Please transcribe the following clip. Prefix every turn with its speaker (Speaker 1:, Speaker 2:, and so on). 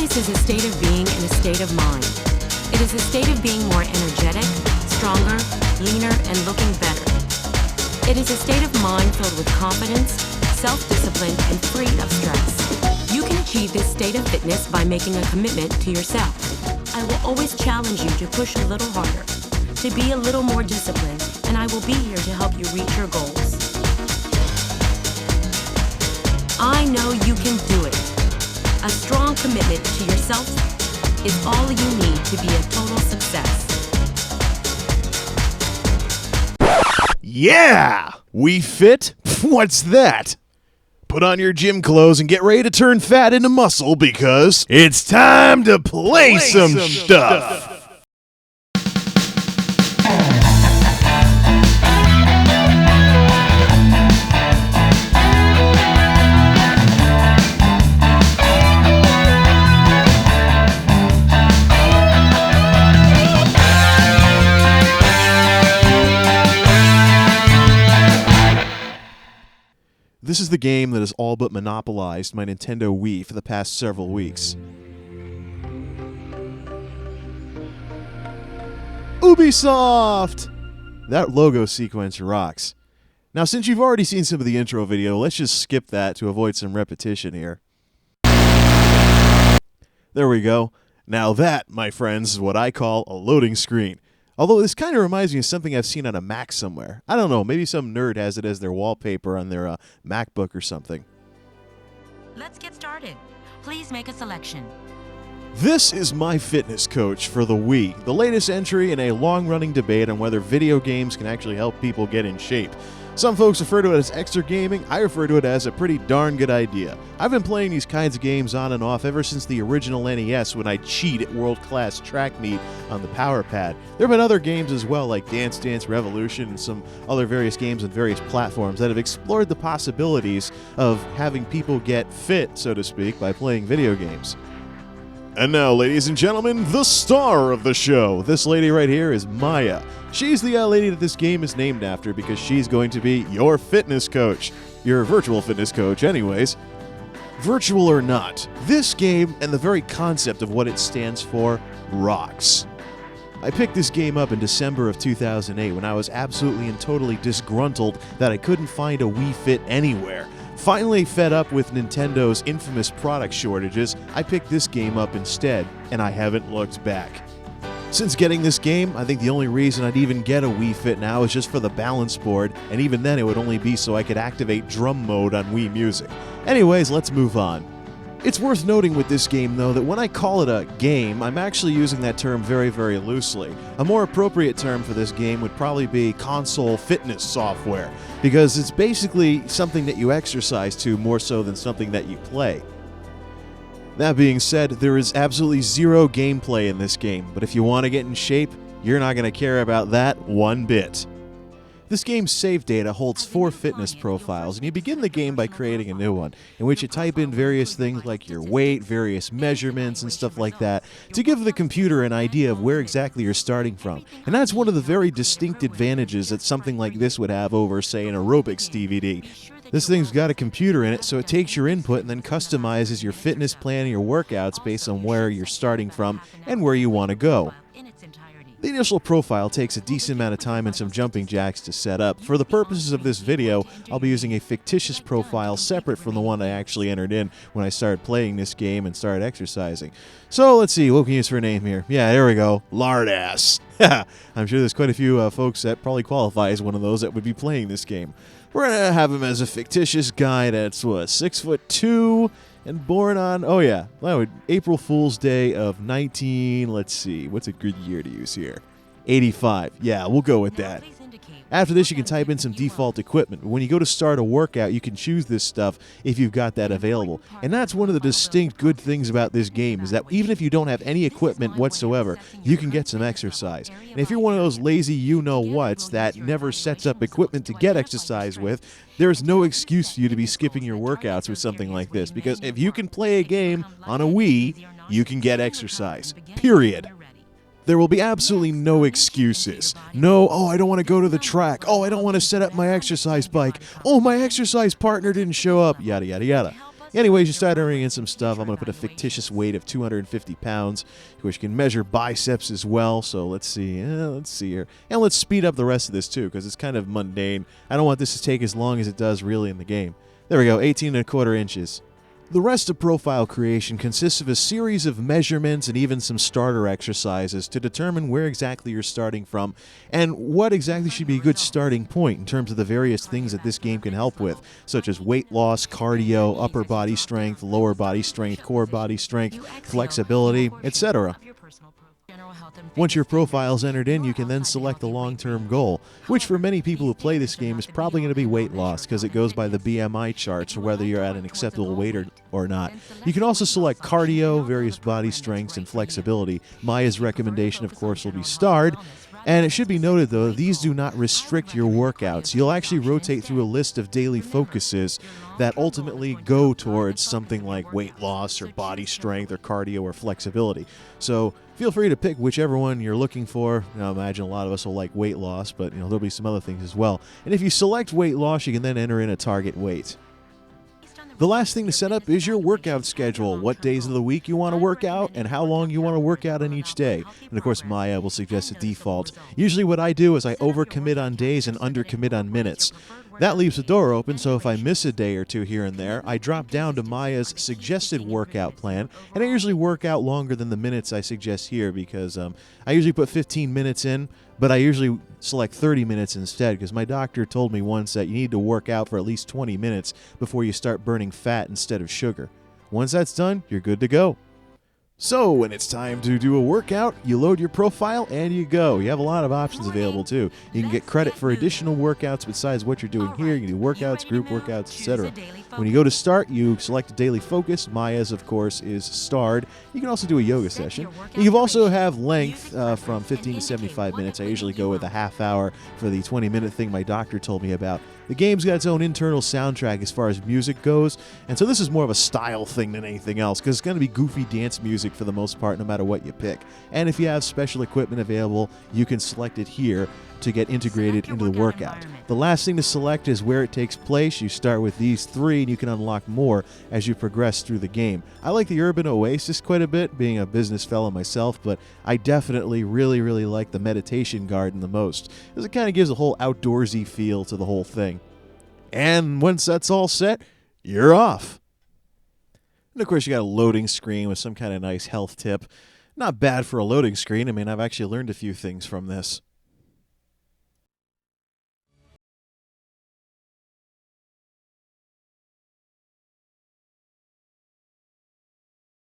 Speaker 1: Fitness is a state of being and a state of mind. It is a state of being more energetic, stronger, leaner, and looking better. It is a state of mind filled with confidence, self-discipline, and free of stress. You can achieve this state of fitness by making a commitment to yourself. I will always challenge you to push a little harder, to be a little more disciplined, and I will be here to help you reach your goals. I know you can do it. A strong commitment to yourself is all you need to be a total success.
Speaker 2: Yeah! We fit? What's that? Put on your gym clothes and get ready to turn fat into muscle because it's time to play some stuff. This is the game that has all but monopolized my Nintendo Wii for the past several weeks. Ubisoft! That logo sequence rocks. Now, since you've already seen some of the intro video, let's just skip that to avoid some repetition here. There we go. Now that, my friends, is what I call a loading screen. Although this kind of reminds me of something I've seen on a Mac somewhere. I don't know, maybe some nerd has it as their wallpaper on their MacBook or something.
Speaker 1: Let's get started. Please make a selection.
Speaker 2: This is my fitness coach for the Wii, the latest entry in a long-running debate on whether video games can actually help people get in shape. Some folks refer to it as extra gaming. I refer to it as a pretty darn good idea. I've been playing these kinds of games on and off ever since the original NES when I cheat at world-class track meet on the Power Pad. There have been other games as well, like Dance Dance Revolution and some other various games on various platforms that have explored the possibilities of having people get fit, so to speak, by playing video games. And now, ladies and gentlemen, the star of the show. This lady right here is Maya. She's the lady that this game is named after because she's going to be your fitness coach. Your virtual fitness coach, anyways. Virtual or not, this game and the very concept of what it stands for rocks. I picked this game up in December of 2008 when I was absolutely and totally disgruntled that I couldn't find a Wii Fit anywhere. Finally fed up with Nintendo's infamous product shortages, I picked this game up instead, and I haven't looked back. Since getting this game, I think the only reason I'd even get a Wii Fit now is just for the balance board, and even then it would only be so I could activate drum mode on Wii Music. Anyways, let's move on. It's worth noting with this game, though, that when I call it a game, I'm actually using that term very, very loosely. A more appropriate term for this game would probably be console fitness software, because it's basically something that you exercise to more so than something that you play. That being said, there is absolutely zero gameplay in this game, but if you want to get in shape, you're not going to care about that one bit. This game's save data holds 4 fitness profiles, and you begin the game by creating a new one, in which you type in various things like your weight, various measurements, and stuff like that, to give the computer an idea of where exactly you're starting from. And that's one of the very distinct advantages that something like this would have over, say, an aerobics DVD. This thing's got a computer in it, so it takes your input and then customizes your fitness plan and your workouts based on where you're starting from and where you want to go. The initial profile takes a decent amount of time and some jumping jacks to set up. For the purposes of this video, I'll be using a fictitious profile separate from the one I actually entered in when I started playing this game and started exercising. So let's see, what can we use for a name here? Yeah, there we go, Lardass. I'm sure there's quite a few folks that probably qualify as one of those that would be playing this game. We're going to have him as a fictitious guy that's, 6'2", and born on, April Fool's Day of let's see, what's a good year to use here? 85. Yeah, we'll go with that. After this, you can type in some default equipment. When you go to start a workout, you can choose this stuff if you've got that available. And that's one of the distinct good things about this game, is that even if you don't have any equipment whatsoever, you can get some exercise. And if you're one of those lazy you-know-whats that never sets up equipment to get exercise with, there's no excuse for you to be skipping your workouts with something like this. Because if you can play a game on a Wii, you can get exercise. Period. There will be absolutely no excuses. No, I don't want to go to the track. I don't want to set up my exercise bike. My exercise partner didn't show up. Yada, yada, yada. Anyways, you start entering in some stuff. I'm going to put a fictitious weight of 250 pounds, which can measure biceps as well. So let's see here. And let's speed up the rest of this too, because it's kind of mundane. I don't want this to take as long as it does really in the game. There we go, 18¼ inches. The rest of profile creation consists of a series of measurements and even some starter exercises to determine where exactly you're starting from and what exactly should be a good starting point in terms of the various things that this game can help with, such as weight loss, cardio, upper body strength, lower body strength, core body strength, flexibility, etc. Once your profile is entered in, you can then select the long-term goal, which for many people who play this game is probably going to be weight loss because it goes by the BMI charts or whether you're at an acceptable weight or not. You can also select cardio, various body strengths, and flexibility. Maya's recommendation, of course, will be starred. And it should be noted, though, these do not restrict your workouts. You'll actually rotate through a list of daily focuses that ultimately go towards something like weight loss or body strength or cardio or flexibility. So feel free to pick whichever one you're looking for. Now, I imagine a lot of us will like weight loss, but there'll be some other things as well. And if you select weight loss, you can then enter in a target weight. The last thing to set up is your workout schedule, what days of the week you want to work out, and how long you want to work out on each day. And of course, Maya will suggest a default. Usually what I do is I overcommit on days and undercommit on minutes. That leaves the door open, so if I miss a day or two here and there, I drop down to Maya's suggested workout plan, and I usually work out longer than the minutes I suggest here because I usually put 15 minutes in, but I usually select 30 minutes instead because my doctor told me once that you need to work out for at least 20 minutes before you start burning fat instead of sugar. Once that's done, you're good to go. So when it's time to do a workout, you load your profile and you go. You have a lot of options available too. You can get credit for additional workouts besides what you're doing here. You can do workouts, group workouts, etc. When you go to start, you select a daily focus. Maya's, of course, is starred. You can also do a yoga session. You also have length from 15 to 75 minutes. I usually go with a half hour for the 20-minute thing my doctor told me about. The game's got its own internal soundtrack as far as music goes, and so this is more of a style thing than anything else, because it's going to be goofy dance music for the most part, no matter what you pick. And if you have special equipment available, you can select it here to get integrated into the workout. The last thing to select is where it takes place. You start with these three, and you can unlock more as you progress through the game. I like the Urban Oasis quite a bit, being a business fellow myself, but I definitely really like the Meditation Garden the most, because it kind of gives a whole outdoorsy feel to the whole thing. And once that's all set, you're off. And of course, you got a loading screen with some kind of nice health tip. Not bad for a loading screen. I mean, I've actually learned a few things from this.